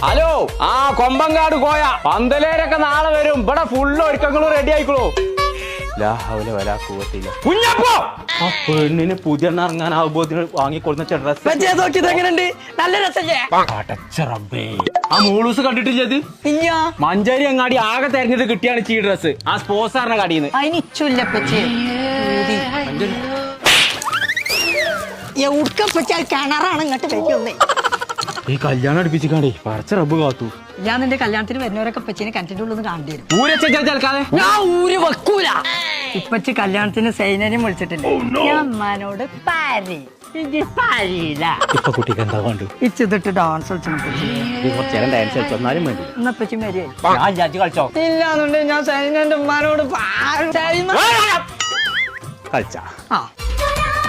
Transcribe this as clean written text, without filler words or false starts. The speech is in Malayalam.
ഹലോ, ആ കൊമ്പങ്കാട് കോയ പന്തലേരൊക്കെ നാളെ വരും. ഇവിടെ ഫുള്ള് ഒരുക്കങ്ങളും റെഡി ആയിക്കോളൂ. കുഞ്ഞപ്പോ ആ പെണ്ണിന് പുതിയ ഇറങ്ങാനാവുമ്പോ വാങ്ങിക്കൊടുന്ന എങ്ങനെയുണ്ട്? നല്ല രസല്ലേ? ആ മൂളൂസ് കണ്ടിട്ടില്ലത്? മഞ്ചേരി അങ്ങാടി ആകെ തെരഞ്ഞെടുത്ത് കിട്ടിയാണ് ഈ ഡ്രസ്. ആ സ്പോർട്സാറിന്റെ കടയിന്ന് കിണറാണ് ഇങ്ങോട്ട് വെക്കുന്നേ. ഈ കല്യാണം അടുപ്പിച്ചിക്കാണ്ടേ പറിച്ച റബ്ബ് കാത്തു. ഞാൻ നിന്റെ കല്യാണത്തിന് വരുന്നവരൊക്കെ പച്ചീനെ കിണറ്റിന്റെ ഉള്ളിൽ കാണേണ്ടി വരും. ഊരച്ചാൽക്കാതെ ഞാൻ ഊര് വെക്കൂല. ഇപ്പച്ചി കല്യാണത്തിന് സൈനനെയും വിളിച്ചിട്ടില്ല. ഞാൻ അമ്മാനോട് ഇപ്പൊ കുട്ടിക്ക് എന്താ വേണ്ടു? ഇച്ചിട്ട് ഡാൻസ് കളിച്ചു ഡാൻസ് കളിച്ചോന്നാലും വേണ്ടി. എന്നപ്പച്ചി മരിയായി ഞാൻ ചാച്ചി കളിച്ചോ ഇല്ലാന്നുണ്ടെങ്കിൽ ഞാൻ സൈനന്റെ ഉമ്മാനോട് കളിച്ചാ ആ